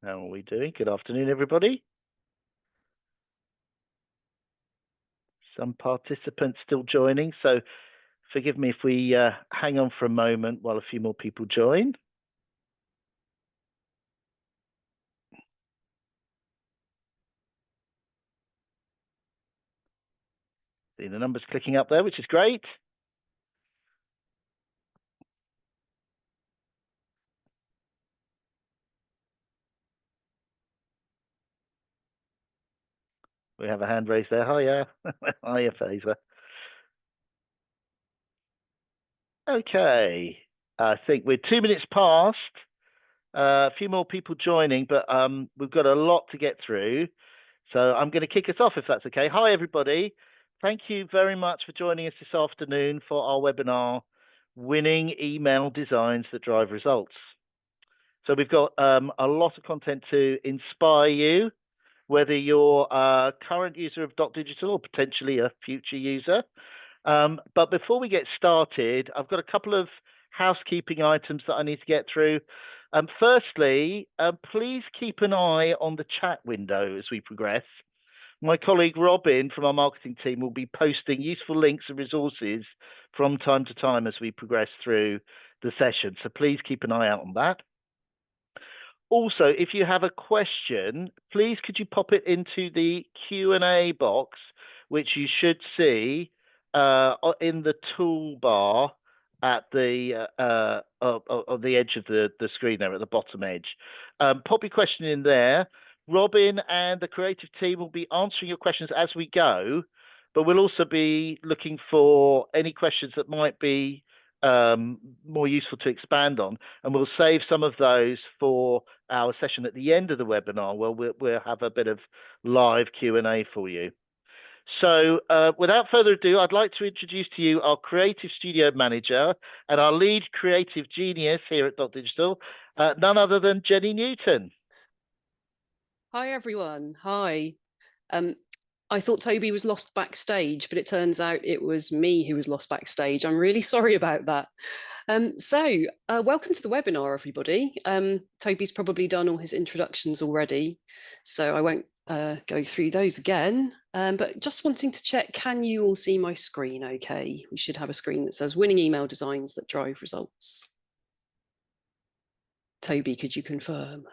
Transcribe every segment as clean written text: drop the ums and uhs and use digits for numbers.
How are we doing? Good afternoon, everybody. Some participants still joining, so forgive me if we hang on for a moment while a few more people join. See the numbers clicking up there, which is great. We have a hand raised there. Hiya. Hiya, Fazer. Okay. I think we're 2 minutes past. A few more people joining, but we've got a lot to get through. So I'm going to kick us off if that's okay. Hi, everybody. Thank you very much for joining us this afternoon for our webinar, Winning Email Designs That Drive Results. So we've got a lot of content to inspire you, whether you're a current user of Dotdigital or potentially a future user. But before we get started, I've got a couple of housekeeping items that I need to get through. Firstly, please keep an eye on the chat window as we progress. My colleague Robin from our marketing team will be posting useful links and resources from time to time as we progress through the session. So please keep an eye out on that. Also, if you have a question, please could you pop it into the Q&A box, which you should see in the toolbar at the on the edge of the screen there at the bottom edge. Pop your question in there. Robin and the creative team will be answering your questions as we go, but we'll also be looking for any questions that might be more useful to expand on, and we'll save some of those for our session at the end of the webinar where we'll have a bit of live Q&A for you. So without further ado, I'd like to introduce to you our Creative Studio Manager and our lead creative genius here at Dotdigital, none other than Jenny Newton. Hi, everyone. Hi. I thought Toby was lost backstage, but it turns out it was me who was lost backstage. I'm really sorry about that. Welcome to the webinar, everybody. Toby's probably done all his introductions already, so I won't go through those again. But just wanting to check, can you all see my screen okay? We should have a screen that says Winning Email Designs That Drive Results. Toby, could you confirm?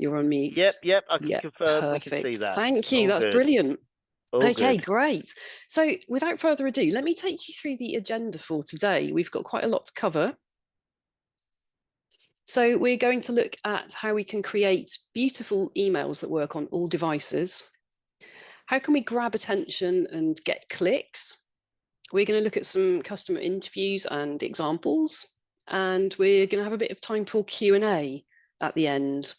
You're on mute. Yep, I can confirm. Perfect. We can see that. Thank you. That's brilliant. Okay, great. So without further ado, let me take you through the agenda for today. We've got quite a lot to cover. So we're going to look at how we can create beautiful emails that work on all devices. How can we grab attention and get clicks? We're going to look at some customer interviews and examples, and we're going to have a bit of time for Q&A at the end.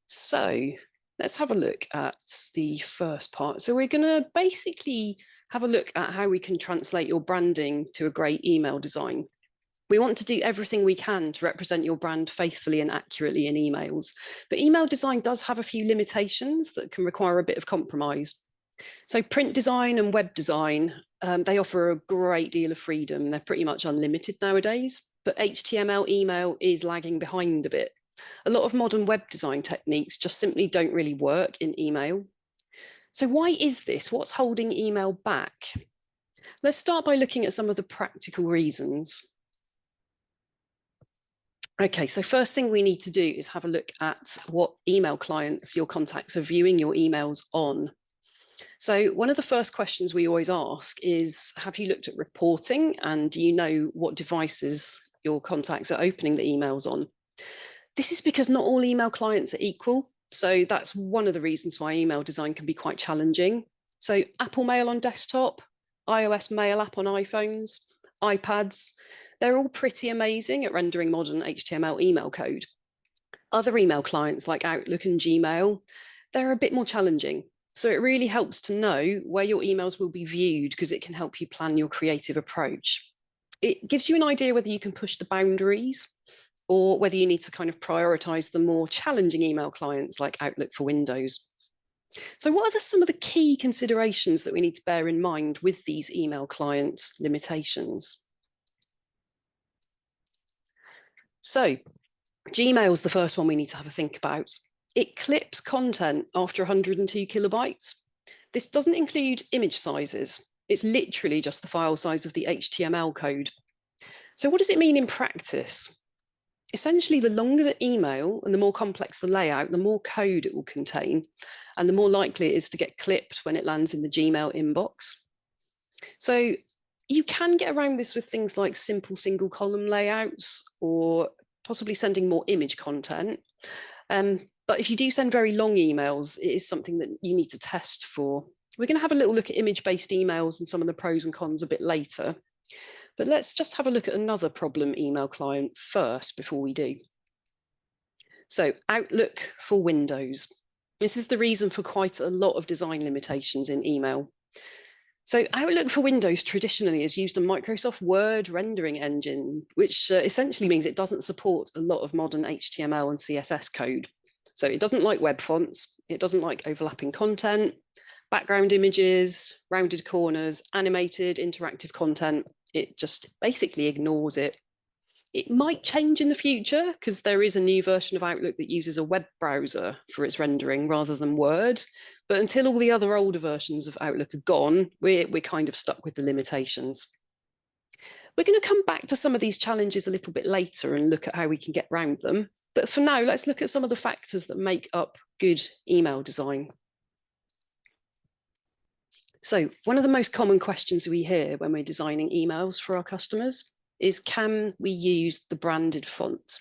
So let's have a look at the first part. So we're going to basically have a look at how we can translate your branding to a great email design. We want to do everything we can to represent your brand faithfully and accurately in emails. But email design does have a few limitations that can require a bit of compromise. So print design and web design, they offer a great deal of freedom. They're pretty much unlimited nowadays, but HTML email is lagging behind a bit. A lot of modern web design techniques just simply don't really work in email. So why is this? What's holding email back? Let's start by looking at some of the practical reasons. Okay, so first thing we need to do is have a look at what email clients your contacts are viewing your emails on. So one of the first questions we always ask is, have you looked at reporting, and do you know what devices your contacts are opening the emails on? This is because not all email clients are equal. So that's one of the reasons why email design can be quite challenging. So Apple Mail on desktop, iOS Mail app on iPhones, iPads, they're all pretty amazing at rendering modern HTML email code. Other email clients like Outlook and Gmail, they're a bit more challenging. So it really helps to know where your emails will be viewed because it can help you plan your creative approach. It gives you an idea whether you can push the boundaries or whether you need to kind of prioritize the more challenging email clients like Outlook for Windows. So what are some of the key considerations that we need to bear in mind with these email client limitations? So Gmail's the first one we need to have a think about. It clips content after 102 kilobytes. This doesn't include image sizes. It's literally just the file size of the HTML code. So what does it mean in practice? Essentially, the longer the email and the more complex the layout, the more code it will contain, and the more likely it is to get clipped when it lands in the Gmail inbox. So you can get around this with things like simple single column layouts or possibly sending more image content. But if you do send very long emails, it is something that you need to test for. We're going to have a little look at image-based emails and some of the pros and cons a bit later. But let's just have a look at another problem email client first before we do. So Outlook for Windows. This is the reason for quite a lot of design limitations in email. So Outlook for Windows traditionally has used a Microsoft Word rendering engine, which essentially means it doesn't support a lot of modern HTML and CSS code. So it doesn't like web fonts, it doesn't like overlapping content, background images, rounded corners, animated, interactive content. It just basically ignores it. It might change in the future because there is a new version of Outlook that uses a web browser for its rendering rather than Word. But until all the other older versions of Outlook are gone, we're kind of stuck with the limitations. We're going to come back to some of these challenges a little bit later and look at how we can get around them. But for now, let's look at some of the factors that make up good email design. So one of the most common questions we hear when we're designing emails for our customers is, can we use the branded font?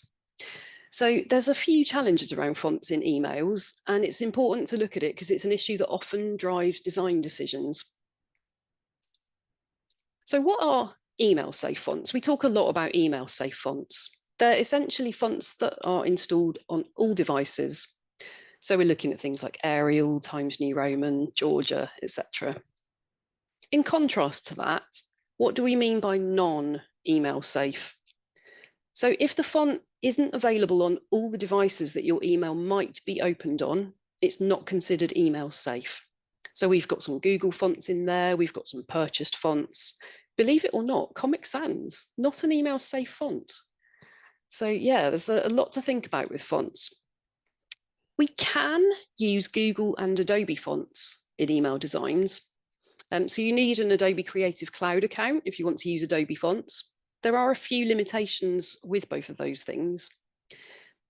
So there's a few challenges around fonts in emails, and it's important to look at it because it's an issue that often drives design decisions. So what are email safe fonts? We talk a lot about email safe fonts. They're essentially fonts that are installed on all devices. So we're looking at things like Arial, Times New Roman, Georgia, etc. In contrast to that, what do we mean by non-email safe? So if the font isn't available on all the devices that your email might be opened on, it's not considered email safe. So we've got some Google fonts in there, we've got some purchased fonts. Believe it or not, Comic Sans, not an email safe font. So yeah, there's a lot to think about with fonts. We can use Google and Adobe fonts in email designs. So you need an Adobe Creative Cloud account if you want to use Adobe fonts. There are a few limitations with both of those things.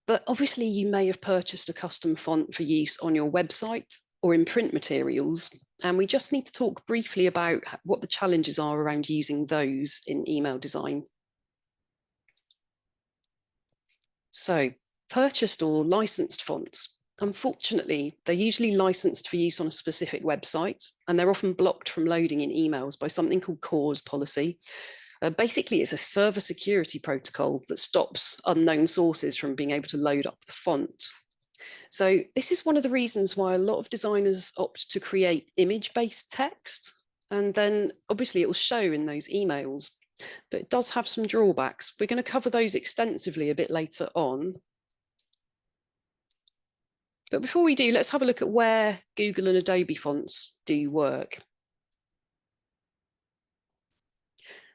But obviously you may have purchased a custom font for use on your website or in print materials. And we just need to talk briefly about what the challenges are around using those in email design. So purchased or licensed fonts. Unfortunately, they're usually licensed for use on a specific website, and they're often blocked from loading in emails by something called CORS policy. Basically, it's a server security protocol that stops unknown sources from being able to load up the font. So this is one of the reasons why a lot of designers opt to create image-based text, and then obviously it will show in those emails. But it does have some drawbacks. We're going to cover those extensively a bit later on. But before we do, let's have a look at where Google and Adobe fonts do work.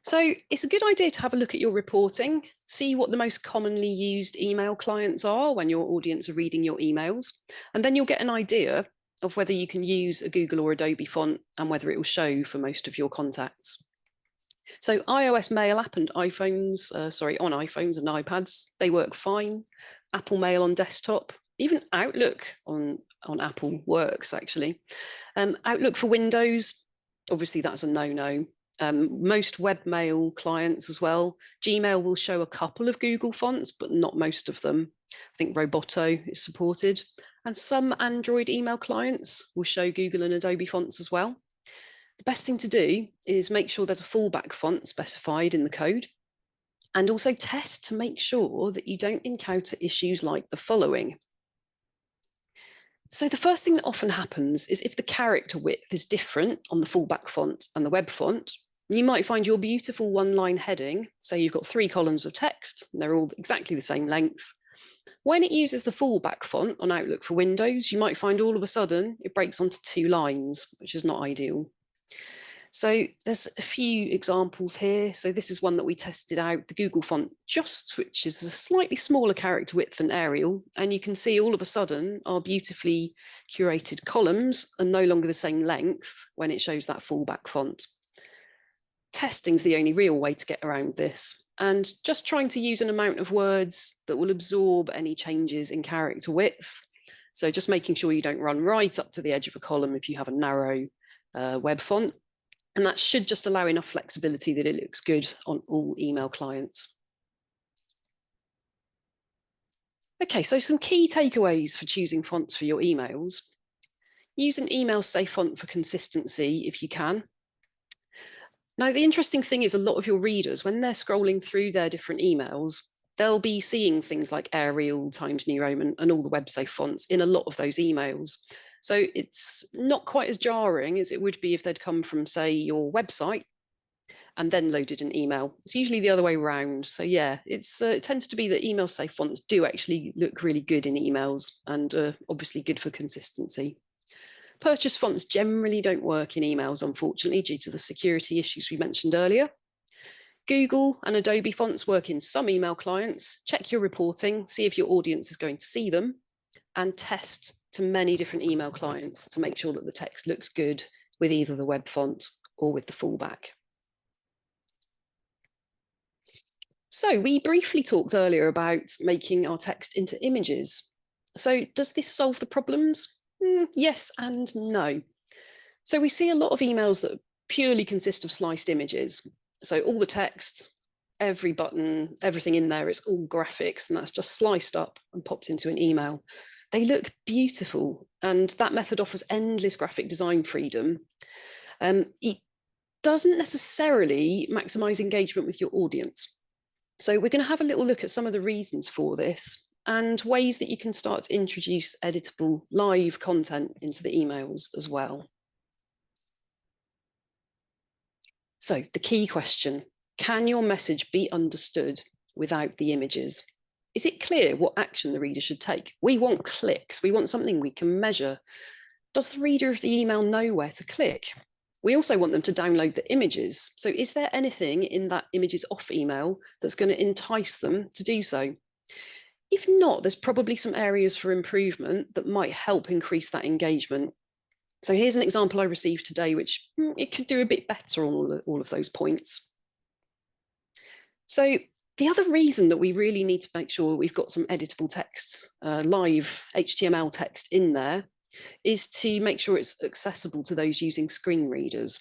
So it's a good idea to have a look at your reporting, see what the most commonly used email clients are when your audience are reading your emails, and then you'll get an idea of whether you can use a Google or Adobe font and whether it will show for most of your contacts. So iOS Mail app and iPhones, on iPhones and iPads, they work fine. Apple Mail on desktop, even Outlook on Apple works actually. Outlook for Windows, obviously that's a no-no. Most webmail clients as well. Gmail will show a couple of Google fonts, but not most of them. I think Roboto is supported. And some Android email clients will show Google and Adobe fonts as well. The best thing to do is make sure there's a fallback font specified in the code, and also test to make sure that you don't encounter issues like the following. So the first thing that often happens is if the character width is different on the fallback font and the web font, you might find your beautiful one-line heading, say you've got 3 columns of text, and they're all exactly the same length. When it uses the fallback font on Outlook for Windows, you might find all of a sudden it breaks onto 2 lines, which is not ideal. So there's a few examples here. So this is one that we tested out, the Google font Just, which is a slightly smaller character width than Arial. And you can see all of a sudden our beautifully curated columns are no longer the same length when it shows that fallback font. Testing's the only real way to get around this. And just trying to use an amount of words that will absorb any changes in character width. So just making sure you don't run right up to the edge of a column if you have a narrow web font. And that should just allow enough flexibility that it looks good on all email clients. Okay, so some key takeaways for choosing fonts for your emails. Use an email safe font for consistency if you can. Now, the interesting thing is a lot of your readers, when they're scrolling through their different emails, they'll be seeing things like Arial, Times New Roman, and all the web safe fonts in a lot of those emails. So it's not quite as jarring as it would be if they'd come from, say, your website and then loaded an email. It's usually the other way around. So yeah, it tends to be that email safe fonts do actually look really good in emails and obviously good for consistency. Purchase fonts generally don't work in emails, unfortunately, due to the security issues we mentioned earlier. Google and Adobe fonts work in some email clients. Check your reporting, see if your audience is going to see them, and test to many different email clients to make sure that the text looks good with either the web font or with the fallback. So we briefly talked earlier about making our text into images. So does this solve the problems? Yes and no. So we see a lot of emails that purely consist of sliced images. So all the text, every button, everything in there, it's all graphics, and that's just sliced up and popped into an email. They look beautiful, and that method offers endless graphic design freedom. It doesn't necessarily maximize engagement with your audience. So we're going to have a little look at some of the reasons for this and ways that you can start to introduce editable live content into the emails as well. So the key question, can your message be understood without the images? Is it clear what action the reader should take? We want clicks. We want something we can measure. Does the reader of the email know where to click? We also want them to download the images. So is there anything in that images off email that's going to entice them to do so? If not, there's probably some areas for improvement that might help increase that engagement. So here's an example I received today, which it could do a bit better on all of those points. So the other reason that we really need to make sure we've got some editable text, live HTML text in there, is to make sure it's accessible to those using screen readers.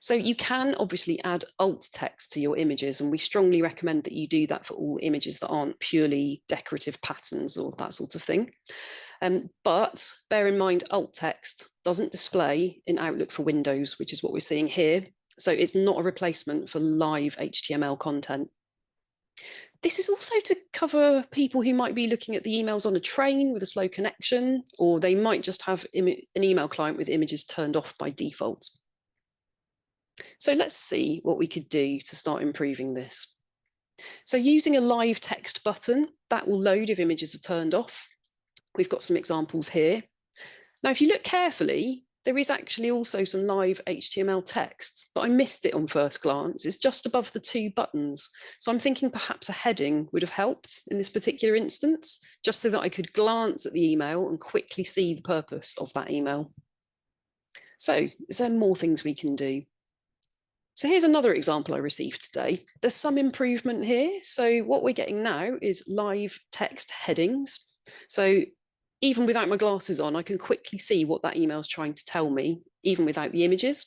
So you can obviously add alt text to your images, and we strongly recommend that you do that for all images that aren't purely decorative patterns or that sort of thing. But bear in mind, alt text doesn't display in Outlook for Windows, which is what we're seeing here. So it's not a replacement for live HTML content. This is also to cover people who might be looking at the emails on a train with a slow connection, or they might just have an email client with images turned off by default. So let's see what we could do to start improving this. So using a live text button, that will load if images are turned off. We've got some examples here. Now, if you look carefully, there is actually also some live HTML text, but I missed it on first glance. It's just above the two buttons. So I'm thinking perhaps a heading would have helped in this particular instance, just so that I could glance at the email and quickly see the purpose of that email. So is there more things we can do? So here's another example I received today. There's some improvement here. So what we're getting now is live text headings. So even without my glasses on, I can quickly see what that email is trying to tell me, even without the images.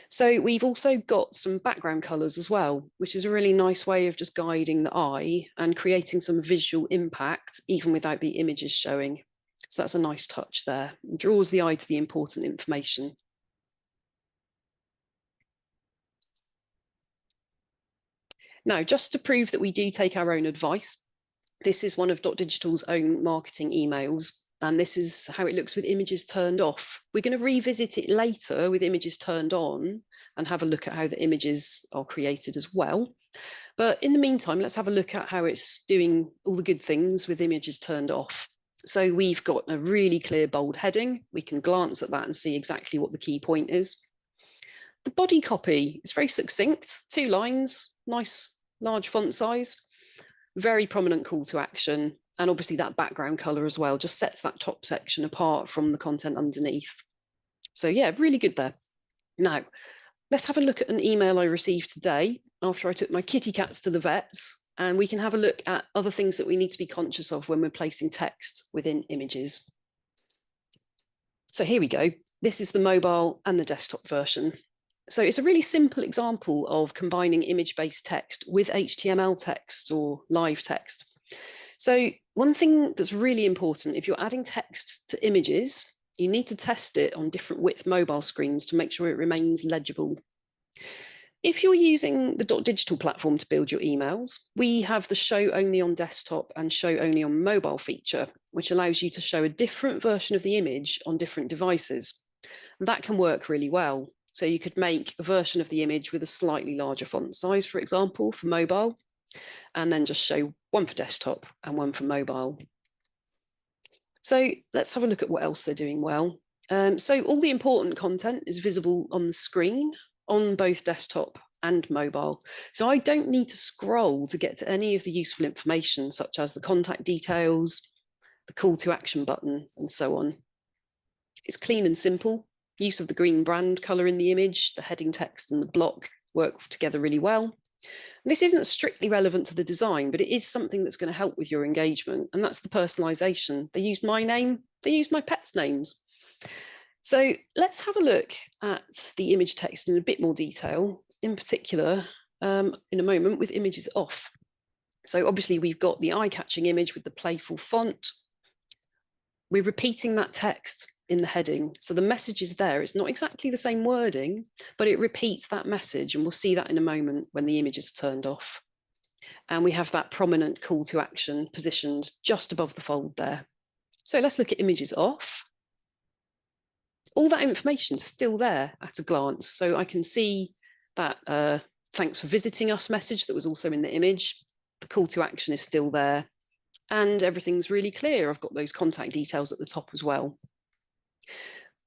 So we've also got some background colors as well, which is a really nice way of just guiding the eye and creating some visual impact, even without the images showing. So that's a nice touch there. It draws the eye to the important information. Now, just to prove that we do take our own advice, this is one of Dotdigital's own marketing emails, and this is how it looks with images turned off. We're going to revisit it later with images turned on and have a look at how the images are created as well. But in the meantime, let's have a look at how it's doing all the good things with images turned off. So we've got a really clear bold heading. We can glance at that and see exactly what the key point is. The body copy is very succinct, 2 lines, nice large font size, very prominent call to action, and obviously that background color as well just sets that top section apart from the content underneath. So yeah, really good there. Now, let's have a look at an email I received today after I took my kitty cats to the vets, and we can have a look at other things that we need to be conscious of when we're placing text within images. So here we go. This is the mobile and the desktop version. So it's a really simple example of combining image-based text with HTML text or live text. So one thing that's really important, if you're adding text to images, you need to test it on different width mobile screens to make sure it remains legible. If you're using the Dotdigital platform to build your emails, we have the show only on desktop and show only on mobile feature, which allows you to show a different version of the image on different devices. And that can work really well. So you could make a version of the image with a slightly larger font size, for example, for mobile, and then just show one for desktop and one for mobile. So let's have a look at what else they're doing well. So all the important content is visible on the screen on both desktop and mobile. So I don't need to scroll to get to any of the useful information, such as the contact details, the call to action button, and so on. It's clean and simple. Use of the green brand color in the image, the heading text and the block work together really well. This isn't strictly relevant to the design, but it is something that's going to help with your engagement, and that's the personalization. They used my name, they used my pets' names. So let's have a look at the image text in a bit more detail, in particular, in a moment with images off. So obviously we've got the eye-catching image with the playful font. We're repeating that text in the heading. So the message is there. It's not exactly the same wording, but it repeats that message. And we'll see that in a moment when the image is turned off. And we have that prominent call to action positioned just above the fold there. So let's look at images off. All that information is still there at a glance. So I can see that thanks for visiting us message that was also in the image. The call to action is still there. And everything's really clear. I've got those contact details at the top as well.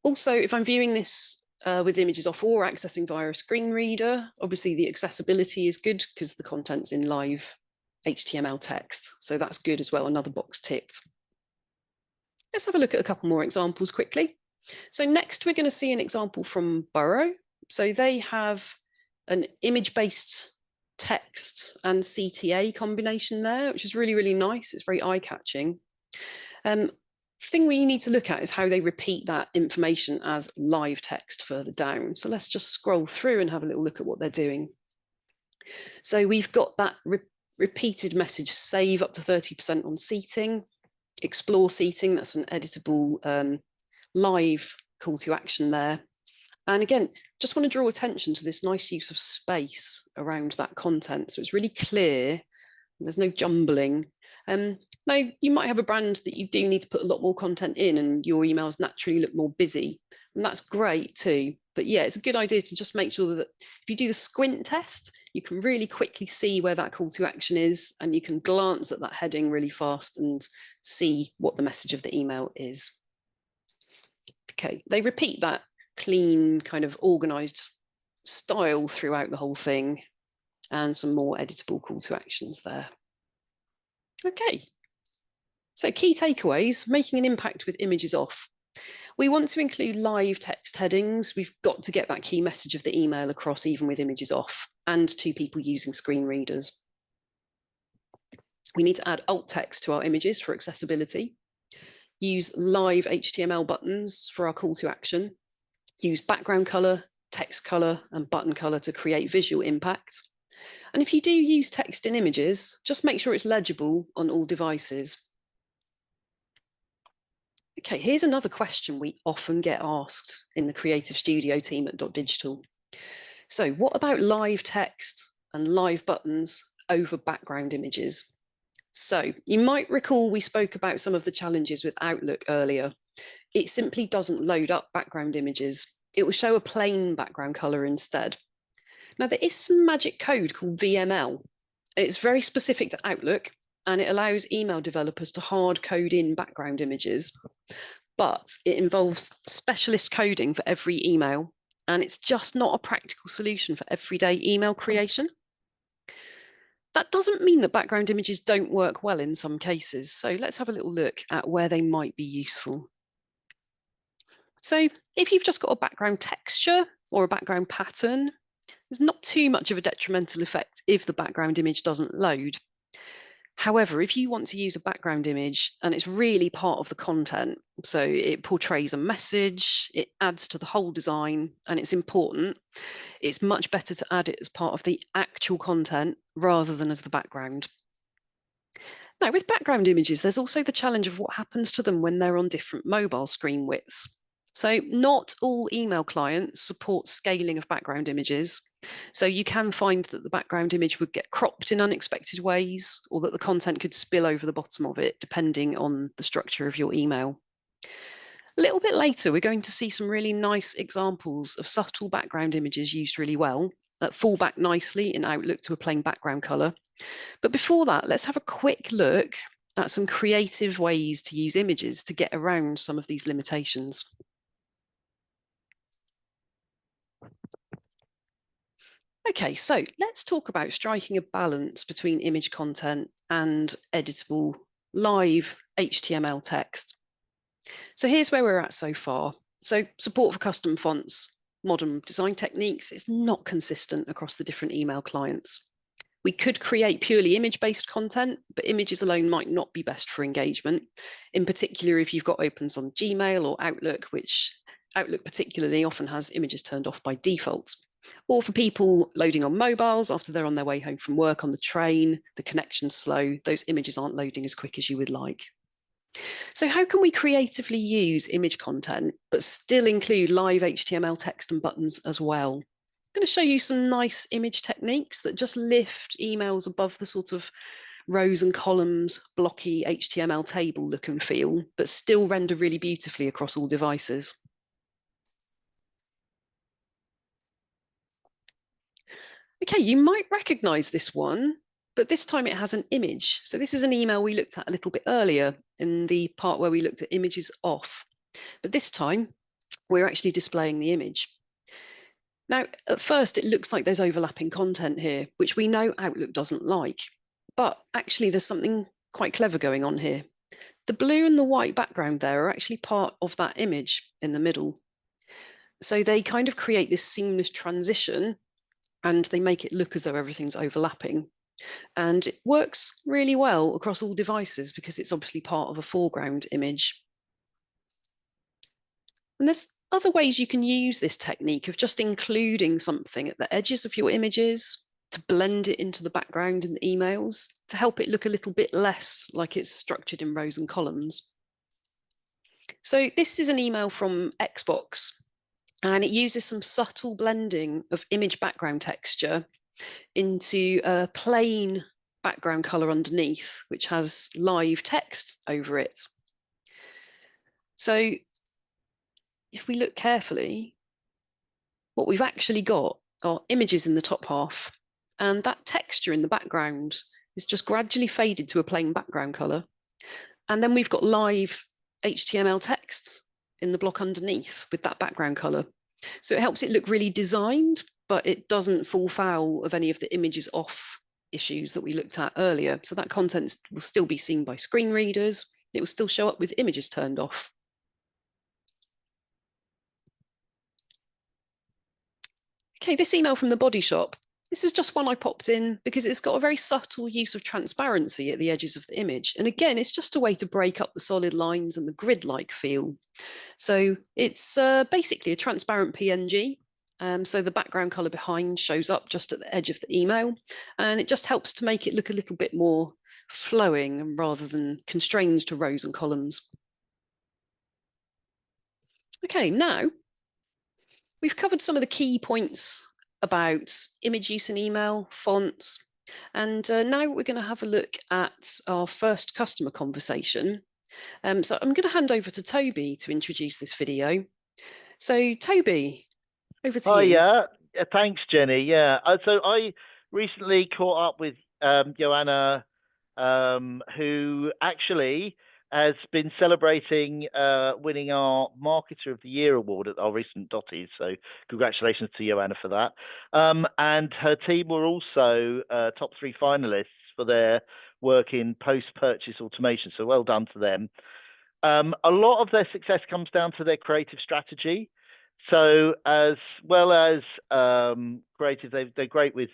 Also, if I'm viewing this with images off or accessing via a screen reader, obviously the accessibility is good because the content's in live HTML text. So that's good as well, another box ticked. Let's have a look at a couple more examples quickly. So next we're going to see an example from Borough. So they have an image-based text and CTA combination there, which is really, really nice. It's very eye-catching. Thing we need to look at is how they repeat that information as live text further down. So let's just scroll through and have a little look at what they're doing. So we've got that repeated message, save up to 30% on seating, explore seating, that's an editable live call to action there. And again, just want to draw attention to this nice use of space around that content. So it's really clear, there's no jumbling. Now, you might have a brand that you do need to put a lot more content in and your emails naturally look more busy. And that's great too. But yeah, it's a good idea to just make sure that if you do the squint test, you can really quickly see where that call to action is and you can glance at that heading really fast and see what the message of the email is. Okay, they repeat that clean, kind of organized style throughout the whole thing and some more editable call to actions there. Okay, so key takeaways, making an impact with images off. We want to include live text headings. We've got to get that key message of the email across even with images off and to people using screen readers. We need to add alt text to our images for accessibility. Use live HTML buttons for our call to action. Use background color, text color, and button color to create visual impact. And if you do use text in images, just make sure it's legible on all devices. Okay, here's another question we often get asked in the Creative Studio team at Dotdigital. So what about live text and live buttons over background images? So you might recall we spoke about some of the challenges with Outlook earlier. It simply doesn't load up background images. It will show a plain background color instead. Now there is some magic code called VML. It's very specific to Outlook and it allows email developers to hard code in background images, but it involves specialist coding for every email. and it's just not a practical solution for everyday email creation. That doesn't mean that background images don't work well in some cases. So let's have a little look at where they might be useful. So if you've just got a background texture or a background pattern, there's not too much of a detrimental effect if the background image doesn't load. However, if you want to use a background image and it's really part of the content, so it portrays a message, it adds to the whole design, and it's important, it's much better to add it as part of the actual content rather than as the background. Now, with background images, there's also the challenge of what happens to them when they're on different mobile screen widths. So not all email clients support scaling of background images. So you can find that the background image would get cropped in unexpected ways, or that the content could spill over the bottom of it, depending on the structure of your email. A little bit later, we're going to see some really nice examples of subtle background images used really well that fall back nicely in Outlook to a plain background color. But before that, let's have a quick look at some creative ways to use images to get around some of these limitations. Okay, so let's talk about striking a balance between image content and editable live HTML text. So here's where we're at so far. So support for custom fonts, modern design techniques is not consistent across the different email clients. We could create purely image-based content, but images alone might not be best for engagement, in particular if you've got opens on Gmail or Outlook, which Outlook particularly often has images turned off by default. Or for people loading on mobiles after they're on their way home from work on the train, the connection's slow, those images aren't loading as quick as you would like. So how can we creatively use image content, but still include live HTML text and buttons as well? I'm going to show you some nice image techniques that just lift emails above the sort of rows and columns, blocky HTML table look and feel, but still render really beautifully across all devices. Okay, you might recognize this one, but this time it has an image. So this is an email we looked at a little bit earlier in the part where we looked at images off. But this time we're actually displaying the image. Now, at first, it looks like there's overlapping content here, which we know Outlook doesn't like. But actually, there's something quite clever going on here. The blue and the white background there are actually part of that image in the middle. So they kind of create this seamless transition and they make it look as though everything's overlapping. And it works really well across all devices because it's obviously part of a foreground image. And there's other ways you can use this technique of just including something at the edges of your images to blend it into the background in the emails to help it look a little bit less like it's structured in rows and columns. So this is an email from Xbox, and it uses some subtle blending of image background texture into a plain background color underneath, which has live text over it. So if we look carefully, what we've actually got are images in the top half, and that texture in the background is just gradually faded to a plain background color. And then we've got live HTML text in the block underneath with that background color. So it helps it look really designed, but it doesn't fall foul of any of the images off issues that we looked at earlier. So that content will still be seen by screen readers. It will still show up with images turned off. Okay, this email from the Body Shop. This is just one I popped in because it's got a very subtle use of transparency at the edges of the image. And again, it's just a way to break up the solid lines and the grid-like feel. So it's basically a transparent PNG. So the background color behind shows up just at the edge of the email, and it just helps to make it look a little bit more flowing rather than constrained to rows and columns. Okay, now we've covered some of the key points about image use in email, fonts, and now we're going to have a look at our first customer conversation. So I'm going to hand over to Toby to introduce this video. So Toby, over to you. Yeah, thanks, Jenny. Yeah, so I recently caught up with Joanna, who actually has been celebrating winning our Marketer of the Year award at our recent Dotties. So congratulations to Joanna for that. And her team were also top 3 finalists for their work in post-purchase automation. So well done to them. A lot of their success comes down to their creative strategy. So as well as creative, they're great with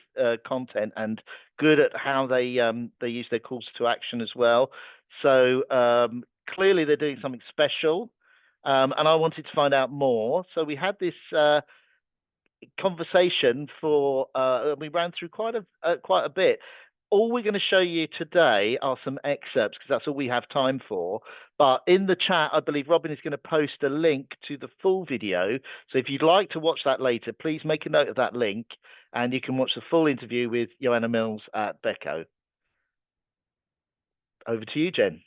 content and good at how they use their calls to action as well. So clearly they're doing something special, and I wanted to find out more. So we had this conversation for we ran through quite a bit. All we're going to show you today are some excerpts because that's all we have time for. But in the chat, I believe Robin is going to post a link to the full video. So if you'd like to watch that later, please make a note of that link and you can watch the full interview with Joanna Mills at Beko. Over to you, Jen.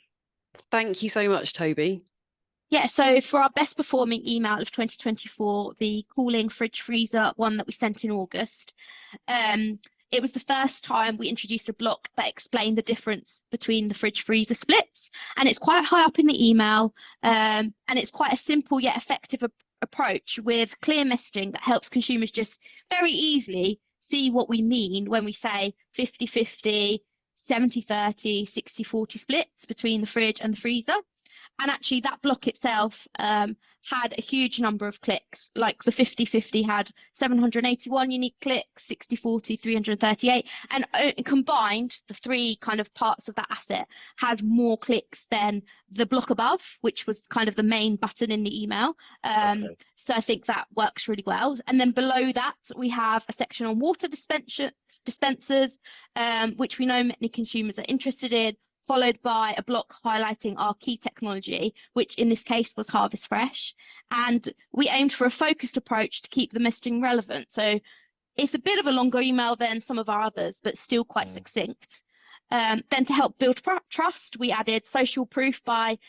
Thank you so much, Toby. Yeah, so for our best performing email of 2024, the cooling fridge freezer one that we sent in August, it was the first time we introduced a block that explained the difference between the fridge freezer splits, and it's quite high up in the email, and it's quite a simple yet effective approach with clear messaging that helps consumers just very easily see what we mean when we say 50-50, 70-30, 60-40 splits between the fridge and the freezer. And actually that block itself had a huge number of clicks. Like the 50-50 had 781 unique clicks, 60-40, 338, and combined the 3 kind of parts of that asset had more clicks than the block above, which was kind of the main button in the email. So I think that works really well. And then below that we have a section on water dispensers, which we know many consumers are interested in, followed by a block highlighting our key technology, which in this case was Harvest Fresh. And we aimed for a focused approach to keep the messaging relevant. So it's a bit of a longer email than some of our others, but still quite succinct. Then to help build trust, we added social proof by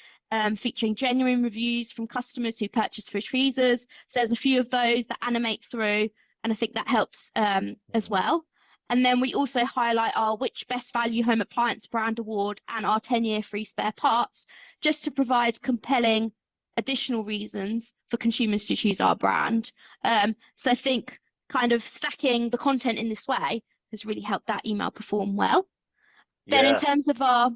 featuring genuine reviews from customers who purchase fridge freezers. So there's a few of those that animate through, and I think that helps as well. And then we also highlight our Which Best Value Home Appliance Brand Award and our 10-year free spare parts, just to provide compelling additional reasons for consumers to choose our brand. So I think kind of stacking the content in this way has really helped that email perform well. Yeah. Then in terms of our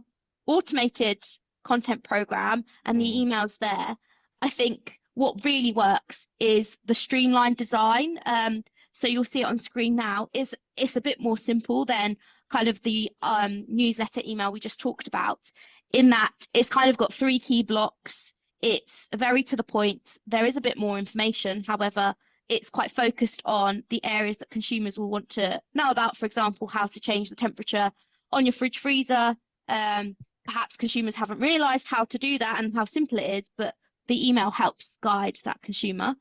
automated content program and the emails there, I think what really works is the streamlined design. So you'll see it on screen now. It's a bit more simple than kind of the newsletter email we just talked about, in that it's kind of got 3 key blocks. It's very to the point. There is a bit more information. However, it's quite focused on the areas that consumers will want to know about. For example, how to change the temperature on your fridge freezer. Perhaps consumers haven't realized how to do that and how simple it is, but the email helps guide that consumer.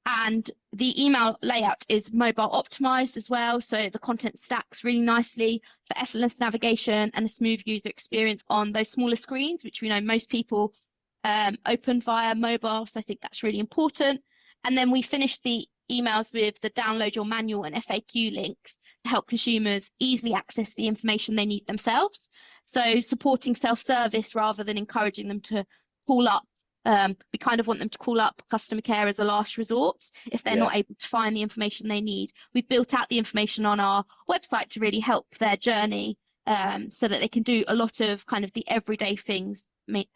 And the email layout is mobile optimized as well, so the content stacks really nicely for effortless navigation and a smooth user experience on those smaller screens, which we know most people open via mobile, so I think that's really important. And then we finish the emails with the download your manual and FAQ links to help consumers easily access the information they need themselves. So supporting self-service rather than encouraging them to call up. We kind of want them to call up customer care as a last resort if they're not able to find the information they need. We've built out the information on our website to really help their journey, so that they can do a lot of kind of the everyday things,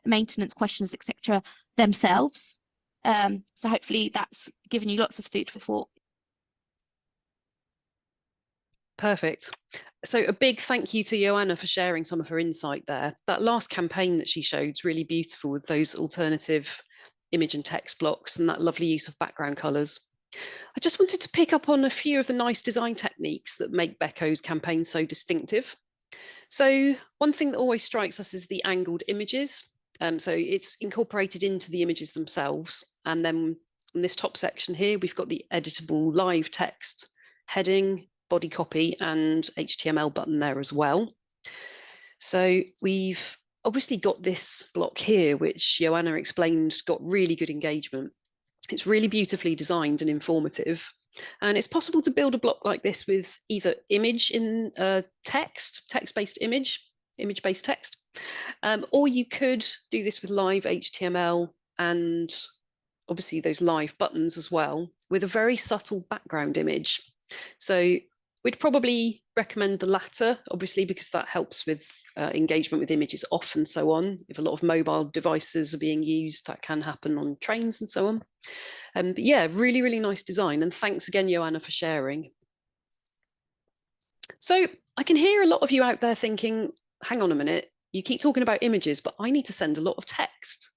maintenance questions, etc. themselves. So hopefully that's given you lots of food for thought. Perfect. So a big thank you to Joanna for sharing some of her insight there. That last campaign that she showed is really beautiful with those alternative image and text blocks and that lovely use of background colours. I just wanted to pick up on a few of the nice design techniques that make Beko's campaign so distinctive. So one thing that always strikes us is the angled images. So it's incorporated into the images themselves. And then in this top section here, we've got the editable live text heading, body copy and HTML button there as well. So we've obviously got this block here, which Joanna explained got really good engagement. It's really beautifully designed and informative. And it's possible to build a block like this with either image in text-based image-based text, Or you could do this with live HTML and obviously those live buttons as well, with a very subtle background image. So we'd probably recommend the latter, obviously, because that helps with engagement with images off and so on. If a lot of mobile devices are being used, that can happen on trains and so on. But yeah, really, really nice design. And thanks again, Joanna, for sharing. So I can hear a lot of you out there thinking, hang on a minute, you keep talking about images, but I need to send a lot of text.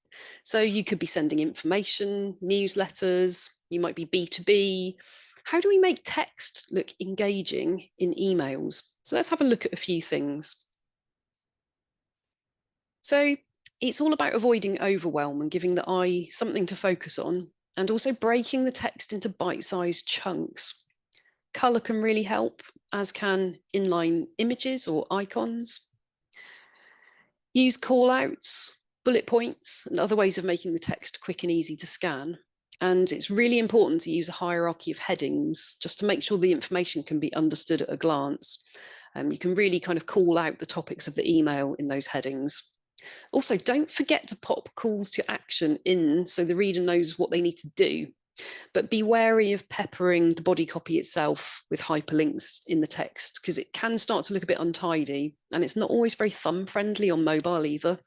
So you could be sending information, newsletters, you might be B2B. How do we make text look engaging in emails? So let's have a look at a few things. So it's all about avoiding overwhelm and giving the eye something to focus on, and also breaking the text into bite-sized chunks. Color can really help, as can inline images or icons. Use callouts, bullet points, and other ways of making the text quick and easy to scan. And it's really important to use a hierarchy of headings just to make sure the information can be understood at a glance. You can really kind of call out the topics of the email in those headings. Also, don't forget to pop calls to action in so the reader knows what they need to do. But be wary of peppering the body copy itself with hyperlinks in the text, because it can start to look a bit untidy, and it's not always very thumb friendly on mobile either.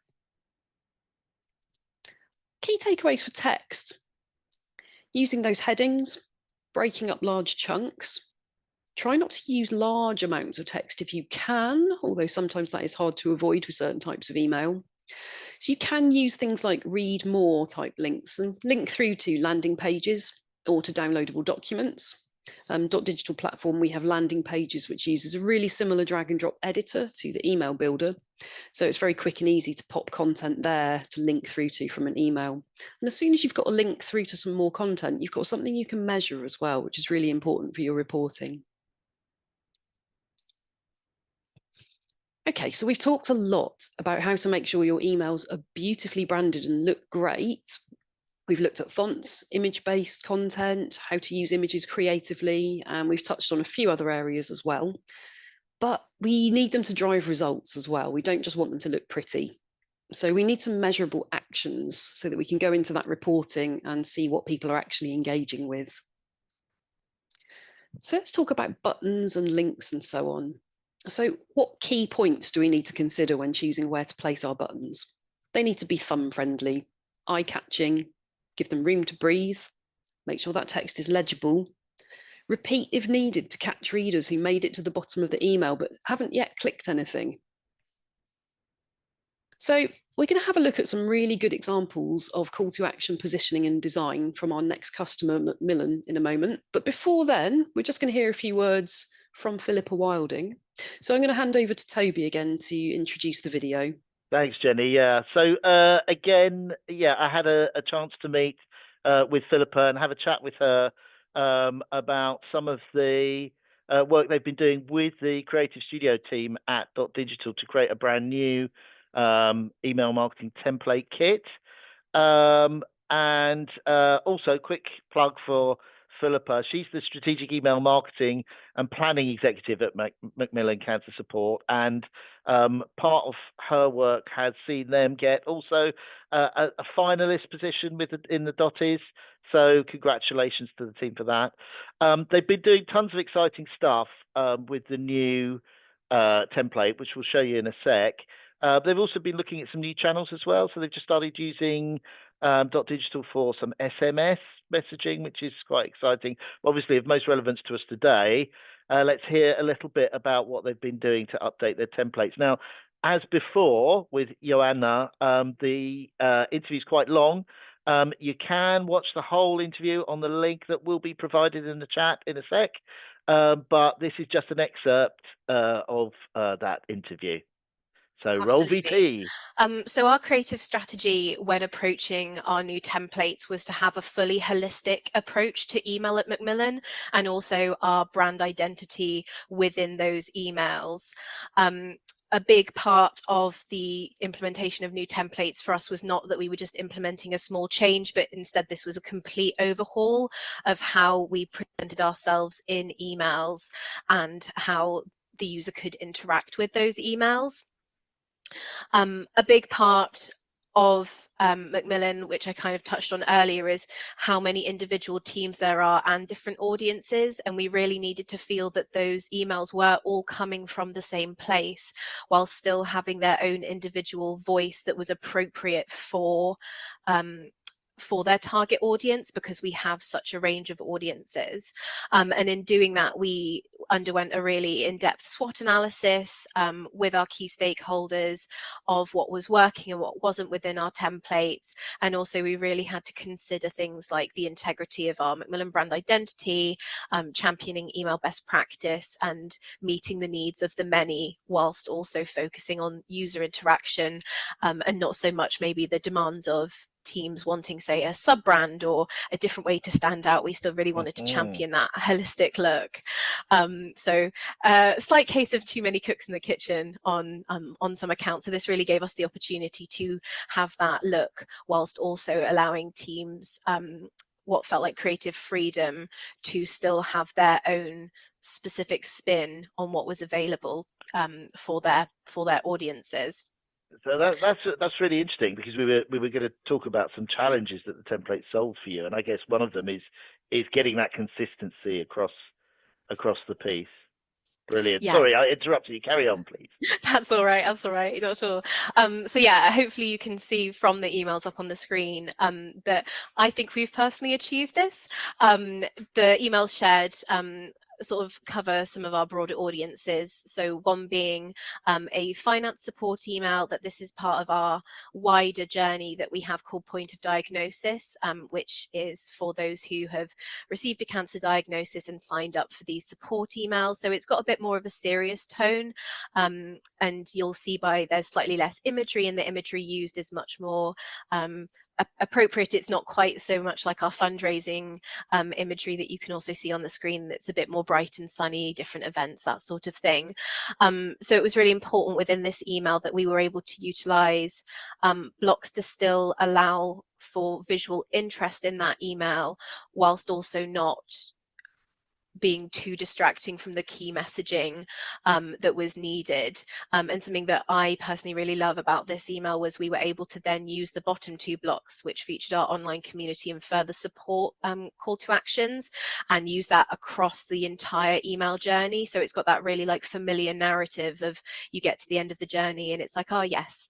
Key takeaways for text: using those headings, breaking up large chunks. Try not to use large amounts of text if you can, although sometimes that is hard to avoid with certain types of email. So you can use things like read more type links and link through to landing pages or to downloadable documents. Dotdigital platform, we have landing pages, which uses a really similar drag and drop editor to the email builder. So it's very quick and easy to pop content there to link through to from an email. And as soon as you've got a link through to some more content, you've got something you can measure as well, which is really important for your reporting. Okay, so we've talked a lot about how to make sure your emails are beautifully branded and look great. We've looked at fonts, image-based content, how to use images creatively, and we've touched on a few other areas as well. But we need them to drive results as well. We don't just want them to look pretty. So we need some measurable actions so that we can go into that reporting and see what people are actually engaging with. So let's talk about buttons and links and so on. So what key points do we need to consider when choosing where to place our buttons? They need to be thumb friendly, eye-catching, give them room to breathe, make sure that text is legible, repeat if needed to catch readers who made it to the bottom of the email but haven't yet clicked anything. So we're going to have a look at some really good examples of call to action positioning and design from our next customer, Macmillan, in a moment. But before then, we're just going to hear a few words from Philippa Wilding. So I'm going to hand over to Toby again to introduce the video. Thanks, Jenny. Yeah. So again, yeah, I had a chance to meet with Philippa and have a chat with her about some of the work they've been doing with the creative studio team at Dotdigital to create a brand new email marketing template kit. And also, quick plug for Philippa. She's the strategic email marketing and planning executive at Macmillan Cancer Support, and part of her work has seen them get also a finalist position in the Dotties. So congratulations to the team for that. They've been doing tons of exciting stuff with the new template, which we'll show you in a sec. They've also been looking at some new channels as well. So they've just started using Dotdigital for some SMS messaging, which is quite exciting. Obviously, of most relevance to us today, let's hear a little bit about what they've been doing to update their templates. Now, as before with Joanna, the interview is quite long. You can watch the whole interview on the link that will be provided in the chat in a sec, but this is just an excerpt of that interview. So roll VT. So our creative strategy when approaching our new templates was to have a fully holistic approach to email at Macmillan, and also our brand identity within those emails. A big part of the implementation of new templates for us was not that we were just implementing a small change, but instead this was a complete overhaul of how we presented ourselves in emails and how the user could interact with those emails. A big part of Macmillan, which I kind of touched on earlier, is how many individual teams there are and different audiences, and we really needed to feel that those emails were all coming from the same place while still having their own individual voice that was appropriate for their target audience, because we have such a range of audiences. And in doing that, we underwent a really in-depth SWOT analysis with our key stakeholders of what was working and what wasn't within our templates. And also we really had to consider things like the integrity of our Macmillan brand identity, championing email best practice, and meeting the needs of the many, whilst also focusing on user interaction, and not so much maybe the demands of teams wanting, say, a sub brand or a different way to stand out. We still really wanted to champion that holistic look. So slight case of too many cooks in the kitchen on some accounts. So this really gave us the opportunity to have that look whilst also allowing teams what felt like creative freedom to still have their own specific spin on what was available for their audiences. So that's really interesting, because we were going to talk about some challenges that the template solved for you, and I guess one of them is getting that consistency across the piece. Brilliant. Yes. Sorry, I interrupted you. Carry on, please. That's all right. Not sure. So yeah, hopefully you can see from the emails up on the screen that I think we've personally achieved this. The emails shared sort of cover some of our broader audiences. So one being a finance support email, that this is part of our wider journey that we have called Point of Diagnosis, which is for those who have received a cancer diagnosis and signed up for these support emails. So it's got a bit more of a serious tone, and you'll see by there's slightly less imagery, and the imagery used is much more appropriate. It's not quite so much like our fundraising imagery that you can also see on the screen. That's a bit more bright and sunny, different events, that sort of thing. So it was really important within this email that we were able to utilize blocks to still allow for visual interest in that email, whilst also not being too distracting from the key messaging that was needed. And something that I personally really love about this email was we were able to then use the bottom two blocks, which featured our online community and further support call to actions, and use that across the entire email journey. So it's got that really like familiar narrative of you get to the end of the journey and it's like, oh yes,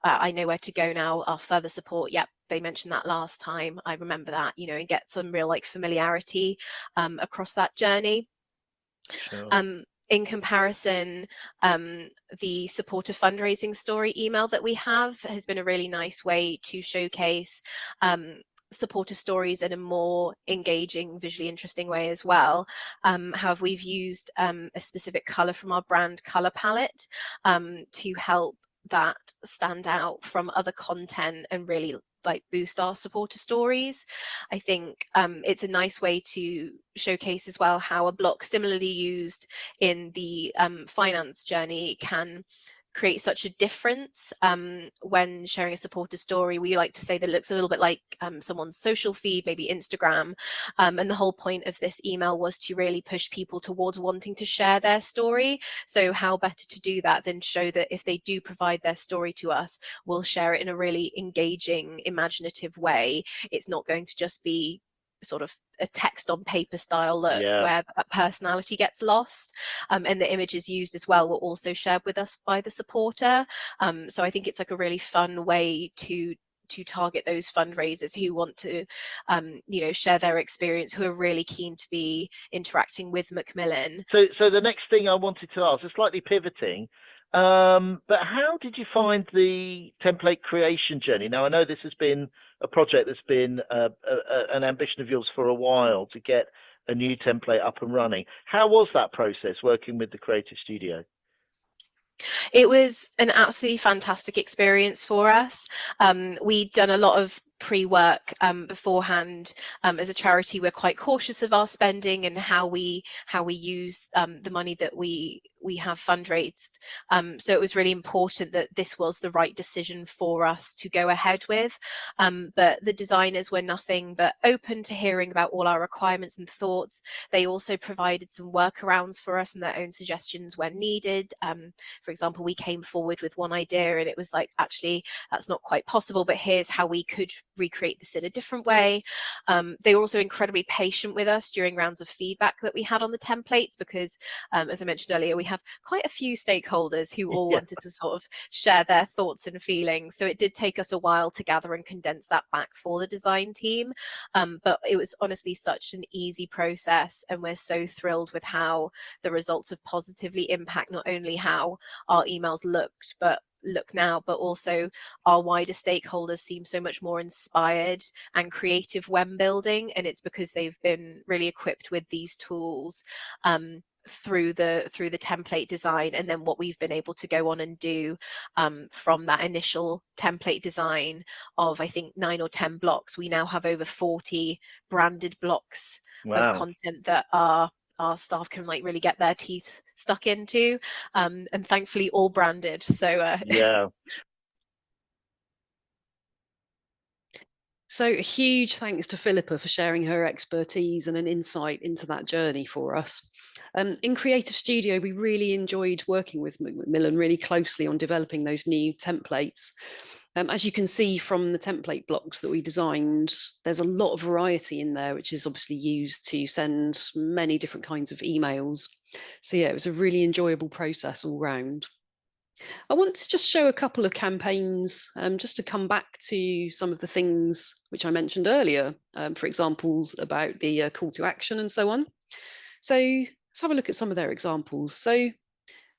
I know where to go now. Our further support, yep, they mentioned that last time, I remember that, you know, and get some real like familiarity across that journey. Sure. In comparison, the supporter fundraising story email that we have has been a really nice way to showcase supporter stories in a more engaging, visually interesting way as well. However, we've used a specific colour from our brand colour palette to help that stand out from other content and really like boost our supporter stories. I think it's a nice way to showcase as well how a block similarly used in the finance journey can create such a difference when sharing a supporter story. We like to say that it looks a little bit like someone's social feed, maybe Instagram, and the whole point of this email was to really push people towards wanting to share their story. So how better to do that than show that if they do provide their story to us, we'll share it in a really engaging, imaginative way. It's not going to just be sort of a text on paper style look where that personality gets lost, and the images used as well were also shared with us by the supporter. So I think it's like a really fun way to target those fundraisers who want to you know, share their experience, who are really keen to be interacting with Macmillan. So the next thing I wanted to ask is slightly pivoting, but how did you find the template creation journey? Now, I know this has been a project that's been an ambition of yours for a while, to get a new template up and running. How was that process working with the creative studio? It was an absolutely fantastic experience for us. We'd done a lot of pre-work beforehand. As a charity, we're quite cautious of our spending and how we use the money that we have fundraised. So it was really important that this was the right decision for us to go ahead with. But the designers were nothing but open to hearing about all our requirements and thoughts. They also provided some workarounds for us and their own suggestions when needed. For example, we came forward with one idea and it was like, actually, that's not quite possible, but here's how we could recreate this in a different way. They were also incredibly patient with us during rounds of feedback that we had on the templates, because as I mentioned earlier, we have quite a few stakeholders who all wanted to sort of share their thoughts and feelings. So it did take us a while to gather and condense that back for the design team. But it was honestly such an easy process, and we're so thrilled with how the results have positively impact not only how our emails look now, but also our wider stakeholders seem so much more inspired and creative when building, and it's because they've been really equipped with these tools through the template design, and then what we've been able to go on and do from that initial template design of, I think, 9 or 10 blocks. We now have over 40 branded blocks of content that our staff can like really get their teeth stuck into, and thankfully all branded. So yeah. So a huge thanks to Philippa for sharing her expertise and an insight into that journey for us. In Creative Studio, we really enjoyed working with Macmillan really closely on developing those new templates. As you can see from the template blocks that we designed, there's a lot of variety in there, which is obviously used to send many different kinds of emails. So yeah, it was a really enjoyable process all round. I want to just show a couple of campaigns, just to come back to some of the things which I mentioned earlier, for examples about the call to action and so on. So let's have a look at some of their examples. So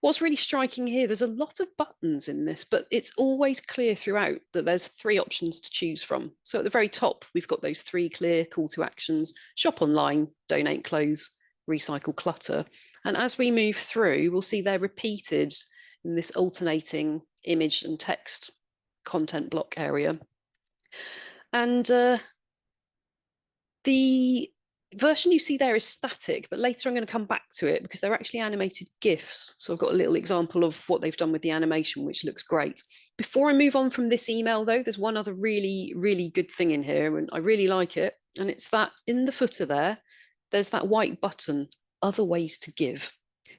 what's really striking here, there's a lot of buttons in this, but it's always clear throughout that there's 3 options to choose from. So at the very top, we've got those 3 clear call to actions: shop online, donate clothes, recycle clutter. And as we move through, we'll see they're repeated in this alternating image and text content block area. And the version you see there is static, but later I'm going to come back to it because they're actually animated GIFs. So I've got a little example of what they've done with the animation, which looks great. Before I move on from this email, though, there's one other really, really good thing in here, and I really like it. And it's that in the footer there's that white button, Other Ways to Give.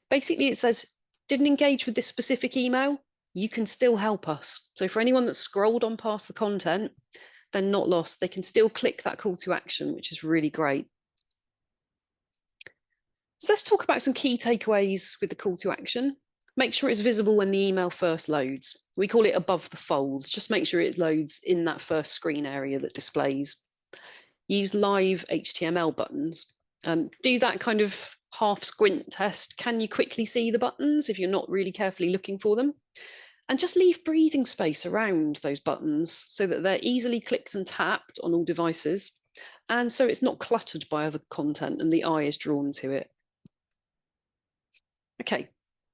Basically, it says, didn't engage with this specific email, you can still help us. So for anyone that's scrolled on past the content, they're not lost. They can still click that call to action, which is really great. So let's talk about some key takeaways with the call to action. Make sure it's visible when the email first loads. We call it above the folds. Just make sure it loads in that first screen area that displays. Use live HTML buttons. Do that kind of half squint test. Can you quickly see the buttons if you're not really carefully looking for them? And just leave breathing space around those buttons so that they're easily clicked and tapped on all devices, and so it's not cluttered by other content and the eye is drawn to it. Okay,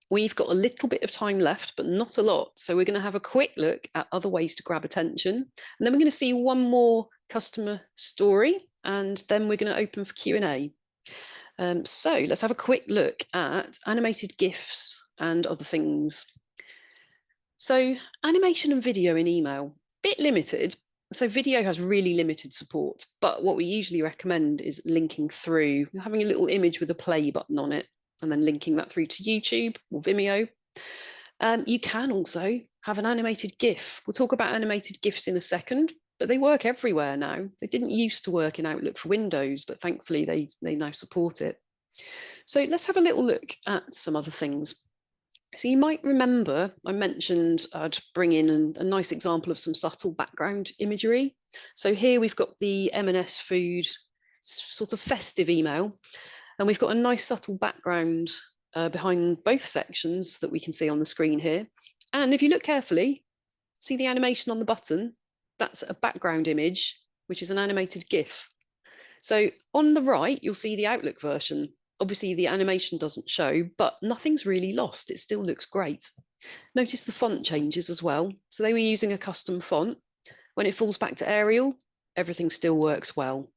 we've got a little bit of time left, but not a lot. So we're going to have a quick look at other ways to grab attention. And then we're going to see one more customer story, and then we're going to open for Q&A. So let's have a quick look at animated GIFs and other things. So animation and video in email, bit limited. So video has really limited support, but what we usually recommend is linking through, having a little image with a play button on it, and then linking that through to YouTube or Vimeo. You can also have an animated GIF. We'll talk about animated GIFs in a second, but they work everywhere now. They didn't used to work in Outlook for Windows, but thankfully they now support it. So let's have a little look at some other things. So you might remember I mentioned I'd bring in a nice example of some subtle background imagery. So here we've got the M&S Food sort of festive email, and we've got a nice subtle background behind both sections that we can see on the screen here. And if you look carefully, see the animation on the button? That's a background image, which is an animated GIF. So on the right, you'll see the Outlook version. Obviously, the animation doesn't show, but nothing's really lost. It still looks great. Notice the font changes as well. So they were using a custom font. When it falls back to Arial, everything still works well.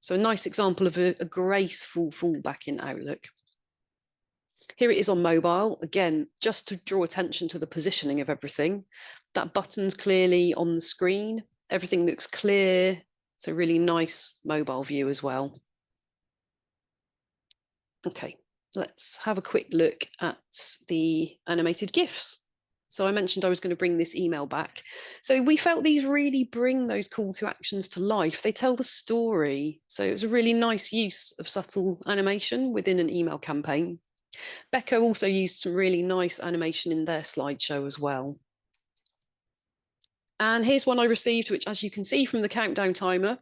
So a nice example of a graceful fallback in Outlook. Here it is on mobile, again, just to draw attention to the positioning of everything. That button's clearly on the screen, everything looks clear. It's a really nice mobile view as well. Okay, let's have a quick look at the animated GIFs. So I mentioned I was going to bring this email back. So we felt these really bring those call to actions to life. They tell the story. So it was a really nice use of subtle animation within an email campaign. Beko also used some really nice animation in their slideshow as well. And here's one I received, which, as you can see from the countdown timer,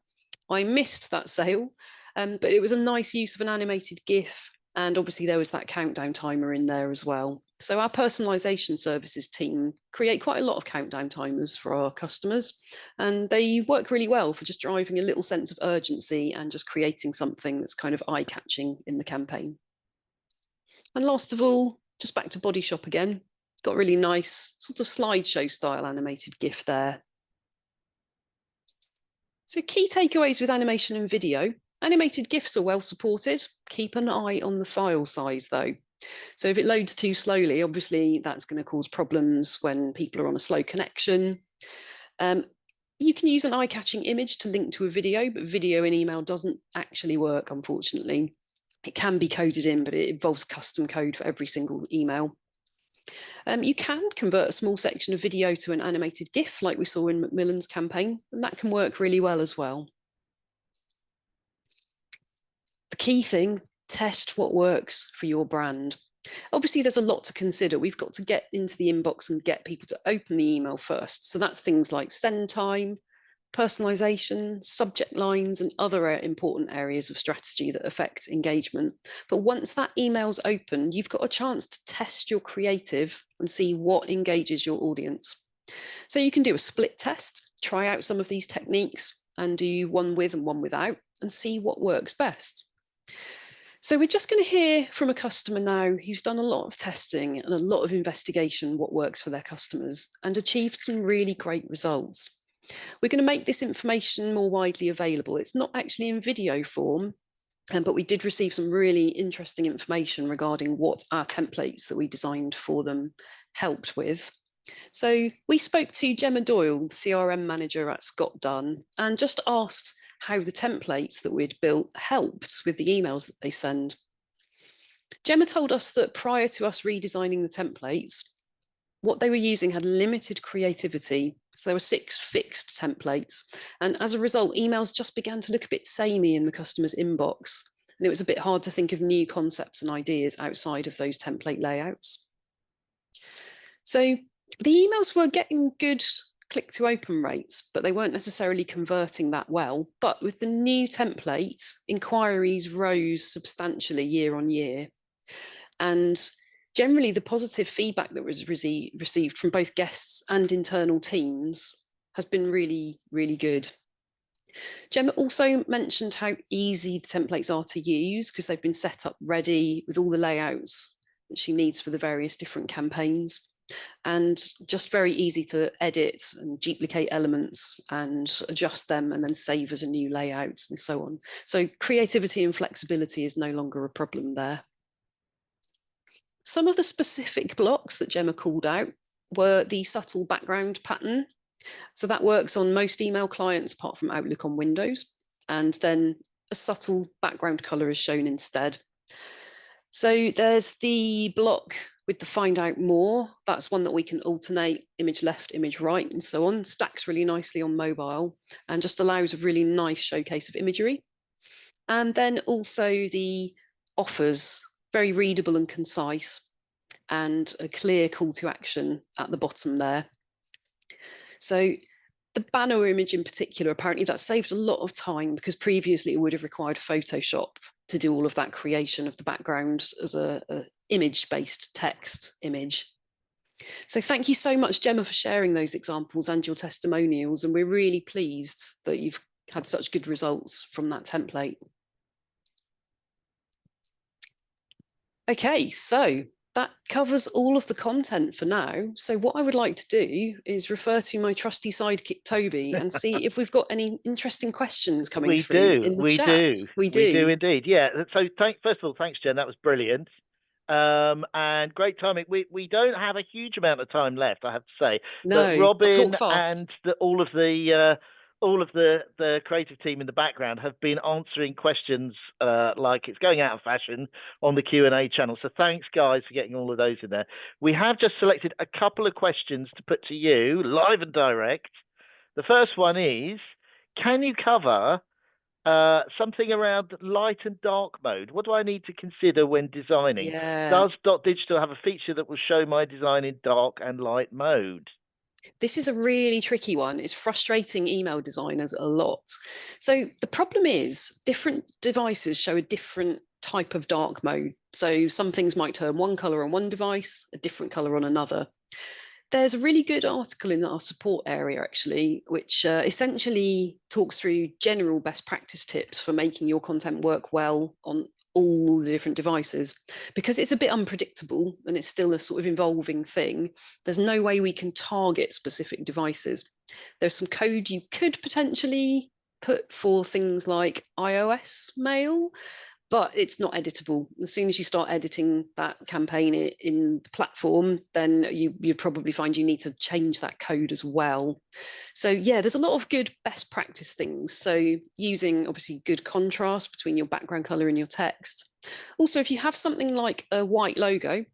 I missed that sale, but it was a nice use of an animated GIF. And obviously there was that countdown timer in there as well. So our personalization services team create quite a lot of countdown timers for our customers, and they work really well for just driving a little sense of urgency and just creating something that's kind of eye-catching in the campaign. And last of all, just back to Body Shop again, got a really nice sort of slideshow style animated GIF there. So key takeaways with animation and video. Animated GIFs are well supported. Keep an eye on the file size though. So if it loads too slowly, obviously that's going to cause problems when people are on a slow connection. You can use an eye-catching image to link to a video, but video in email doesn't actually work, unfortunately. It can be coded in, but it involves custom code for every single email. You can convert a small section of video to an animated GIF like we saw in Macmillan's campaign, and that can work really well as well. The key thing, test what works for your brand. Obviously, there's a lot to consider. We've got to get into the inbox and get people to open the email first. So that's things like send time, personalization, subject lines, and other important areas of strategy that affect engagement. But once that email's open, you've got a chance to test your creative and see what engages your audience. So you can do a split test, try out some of these techniques and do one with and one without and see what works best. So we're just going to hear from a customer now who's done a lot of testing and a lot of investigation what works for their customers and achieved some really great results. We're going to make this information more widely available. It's not actually in video form, but we did receive some really interesting information regarding what our templates that we designed for them helped with. So we spoke to Gemma Doyle, the CRM manager at Dunn, and just asked how the templates that we'd built helped with the emails that they send. Gemma told us that prior to us redesigning the templates, what they were using had limited creativity. So there were 6 fixed templates. And as a result, emails just began to look a bit samey in the customer's inbox. And it was a bit hard to think of new concepts and ideas outside of those template layouts. So the emails were getting good click to open rates, but they weren't necessarily converting that well. But with the new template, inquiries rose substantially year on year. And generally, the positive feedback that was received from both guests and internal teams has been really, really good. Gemma also mentioned how easy the templates are to use because they've been set up ready with all the layouts that she needs for the various different campaigns, and just very easy to edit and duplicate elements and adjust them and then save as a new layout and so on. So creativity and flexibility is no longer a problem there. Some of the specific blocks that Gemma called out were the subtle background pattern. So that works on most email clients apart from Outlook on Windows. And then a subtle background color is shown instead. So there's the block with the find out more. That's one that we can alternate image left, image right, and so on. Stacks really nicely on mobile and just allows a really nice showcase of imagery. And then also the offers, very readable and concise, and a clear call to action at the bottom there. So the banner image in particular, apparently that saved a lot of time because previously it would have required Photoshop to do all of that creation of the background as a image-based text image. So thank you so much, Gemma, for sharing those examples and your testimonials. And we're really pleased that you've had such good results from that template. Okay, so That covers all of the content for now. So what I would like to do is refer to my trusty sidekick, Toby, and see if we've got any interesting questions coming We through do, in the we chat. do, We we do do. indeed. Yeah. So first of all, thanks, Jen. That was brilliant. And great timing. We don't have a huge amount of time left, I have to say. No, But I'll Robin talk fast. and all of the creative team in the background have been answering questions like it's going out of fashion on the Q&A channel. So thanks, guys, for getting all of those in there. We have just selected a couple of questions to put to you, live and direct. The first one is, can you cover something around light and dark mode? What do I need to consider when designing? Yeah. Does Dotdigital have a feature that will show my design in dark and light mode? This is a really tricky one. It's frustrating email designers a lot. So the problem is different devices show a different type of dark mode. So some things might turn one color on one device, a different color on another. There's a really good article in our support area, actually, which essentially talks through general best practice tips for making your content work well on all the different devices. Because it's a bit unpredictable and it's still a sort of evolving thing, there's no way we can target specific devices. There's some code you could potentially put for things like iOS mail, but it's not editable. As soon as you start editing that campaign in the platform, then you probably find you need to change that code as well. So yeah, there's a lot of good best practice things. So using obviously good contrast between your background color and your text. Also, if you have something like a white logo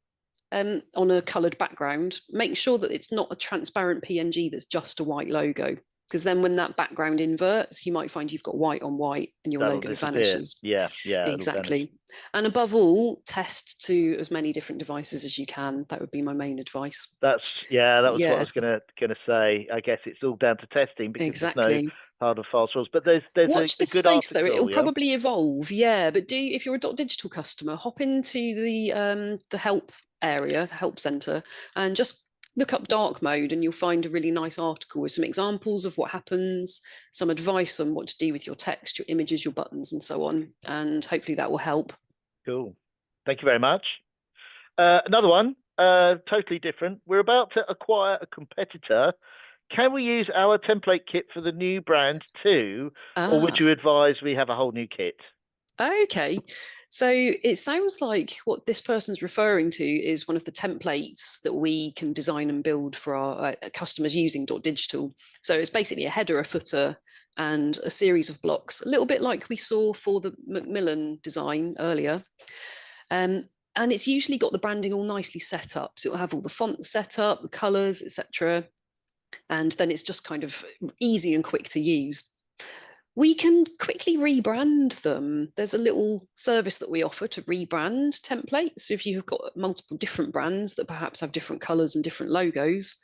on a colored background, make sure that it's not a transparent PNG that's just a white logo. Because then when that background inverts, you might find you've got white on white and your That'll logo disappear. vanishes. Yeah, exactly. And above all, test to as many different devices as you can. That would be my main advice. That was what I was gonna say. I guess it's all down to testing because there's no hard and fast rules. But there's Watch a this good space article, though. It'll probably evolve. Yeah, but if you're a Dotdigital customer, hop into the help area, the help center, and just look up dark mode and you'll find a really nice article with some examples of what happens, some advice on what to do with your text, your images, your buttons, and so on. And hopefully that will help. Cool. Thank you very much. Another one, totally different. We're about to acquire a competitor. Can we use our template kit for the new brand too? Or would you advise we have a whole new kit? Okay. So it sounds like what this person's referring to is one of the templates that we can design and build for our customers using Dotdigital. So it's basically a header, a footer, and a series of blocks, a little bit like we saw for the Macmillan design earlier. And it's usually got the branding all nicely set up. So it'll have all the fonts set up, the colors, etc. And then it's just kind of easy and quick to use. We can quickly rebrand them. There's a little service that we offer to rebrand templates. So if you've got multiple different brands that perhaps have different colors and different logos,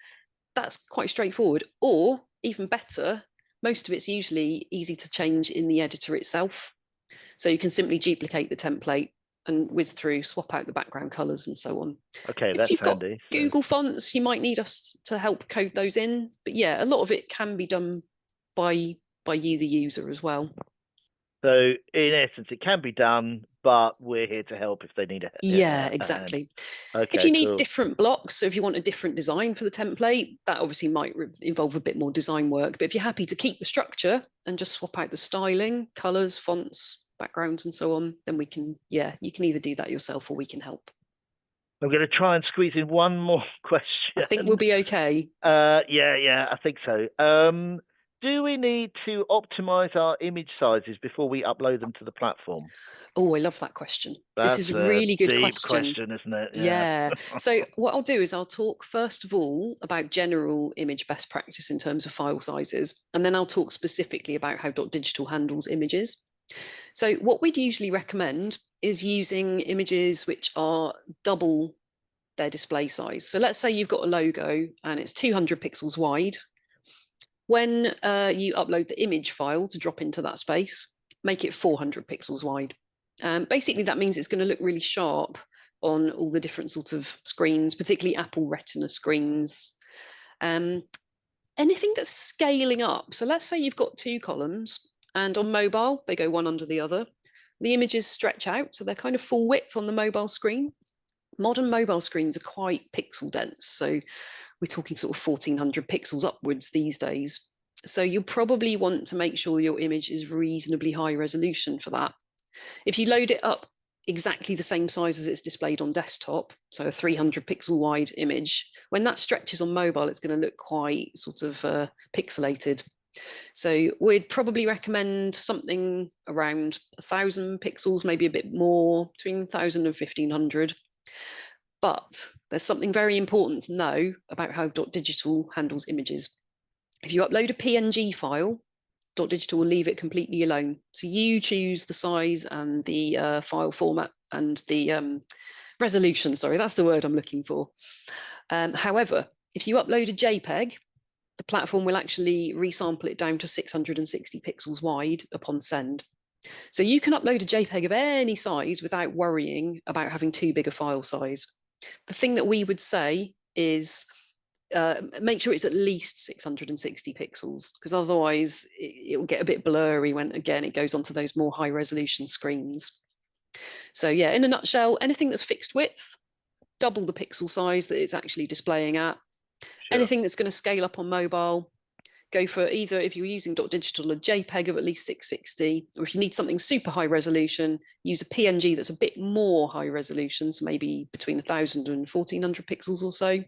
that's quite straightforward. Or even better, most of it's usually easy to change in the editor itself. So you can simply duplicate the template and whiz through, swap out the background colors and so on. Okay, if you've got handy. Google fonts, you might need us to help code those in. But yeah, a lot of it can be done by you, the user, as well. So in essence, it can be done, but we're here to help if they need it. Yeah, exactly. Okay, if you need different blocks, so if you want a different design for the template, that obviously might involve a bit more design work. But if you're happy to keep the structure and just swap out the styling, colors, fonts, backgrounds, and so on, then we can, yeah, you can either do that yourself or we can help. I'm going to try and squeeze in one more question. I think we'll be okay. Yeah, I think so. Do we need to optimize our image sizes before we upload them to the platform? Oh, I love that question. That's this is a really good deep question, isn't it? Yeah. So what I'll do is I'll talk first of all about general image best practice in terms of file sizes, and then I'll talk specifically about how Dotdigital handles images. So what we'd usually recommend is using images which are double their display size. So let's say you've got a logo and it's 200 pixels wide. When you upload the image file to drop into that space, make it 400 pixels wide. Basically, that means it's going to look really sharp on all the different sorts of screens, particularly Apple Retina screens. Anything that's scaling up. So let's say you've got two columns, and on mobile, they go one under the other. The images stretch out, so they're kind of full width on the mobile screen. Modern mobile screens are quite pixel dense, so we're talking sort of 1400 pixels upwards these days. So you'll probably want to make sure your image is reasonably high resolution for that. If you load it up exactly the same size as it's displayed on desktop, so a 300 pixel wide image, when that stretches on mobile, it's going to look quite sort of pixelated. So we'd probably recommend something around 1000 pixels, maybe a bit more, between 1000 and 1500. But there's something very important to know about how Dotdigital handles images. If you upload a PNG file, Dotdigital will leave it completely alone. So you choose the size and the file format and the resolution. Sorry, that's the word I'm looking for. However, if you upload a JPEG, the platform will actually resample it down to 660 pixels wide upon send. So you can upload a JPEG of any size without worrying about having too big a file size. The thing that we would say is make sure it's at least 660 pixels, because otherwise it will get a bit blurry when, again, it goes onto those more high resolution screens. So yeah, in a nutshell, anything that's fixed width, double the pixel size that it's actually displaying at. Sure. Anything that's going to scale up on mobile, go for either, if you're using Dotdigital, a JPEG of at least 660, or if you need something super high resolution, use a PNG that's a bit more high resolution, so maybe between 1000 and 1400 pixels or so,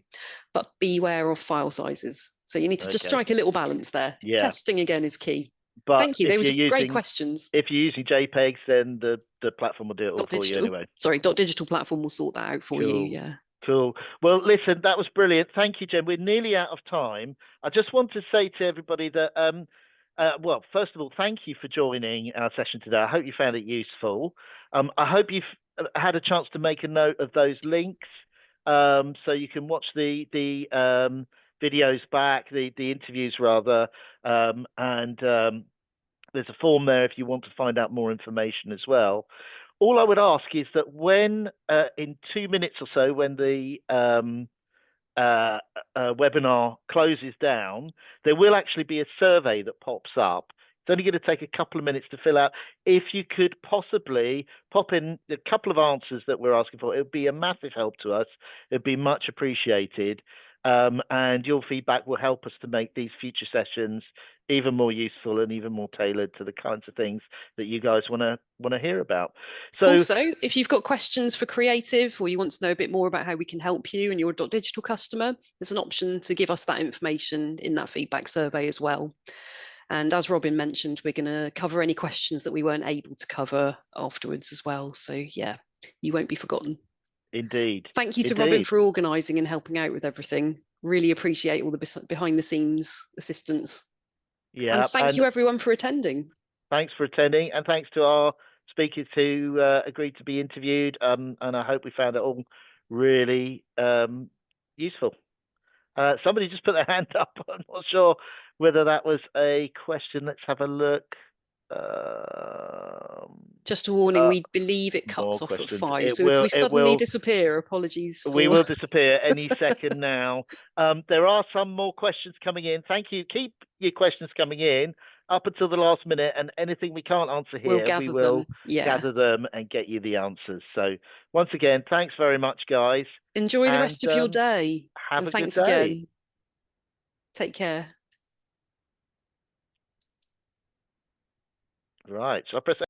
but beware of file sizes. So you need to just strike a little balance there. Yeah. Testing again is key. But thank you, those were great questions. If you're using JPEGs, then the platform will do it all for you anyway. Sorry, Dotdigital platform will sort that out for you, yeah. Cool. Well, listen, that was brilliant. Thank you, Jen. We're nearly out of time. I just want to say to everybody that, well, first of all, thank you for joining our session today. I hope you found it useful. I hope you've had a chance to make a note of those links, so you can watch the videos back, the interviews rather, and there's a form there if you want to find out more information as well. All I would ask is that when, in 2 minutes or so, when the webinar closes down, there will actually be a survey that pops up. It's only going to take a couple of minutes to fill out. If you could possibly pop in a couple of answers that we're asking for, it would be a massive help to us. It would be much appreciated. And your feedback will help us to make these future sessions even more useful and even more tailored to the kinds of things that you guys want to hear about. So also, if you've got questions for creative, or you want to know a bit more about how we can help you and you're a Dotdigital customer, there's an option to give us that information in that feedback survey as well. And as Robin mentioned, we're going to cover any questions that we weren't able to cover afterwards as well. So yeah, you won't be forgotten. Indeed. Thank you to Robin for organising and helping out with everything. Really appreciate all the behind the scenes assistance. Yeah. And thank you everyone for attending. Thanks for attending, and thanks to our speakers who agreed to be interviewed. And I hope we found it all really useful. Somebody just put their hand up. I'm not sure whether that was a question. Let's have a look. Just a warning, we believe it cuts off at 5. So if we suddenly disappear, apologies. We will disappear any second now. There are some more questions coming in. Thank you. Keep your questions coming in up until the last minute, and anything we can't answer here, we will gather them and get you the answers. So once again, thanks very much, guys. Enjoy the rest of your day. Have a good day. Thanks again. Take care. Right. So I press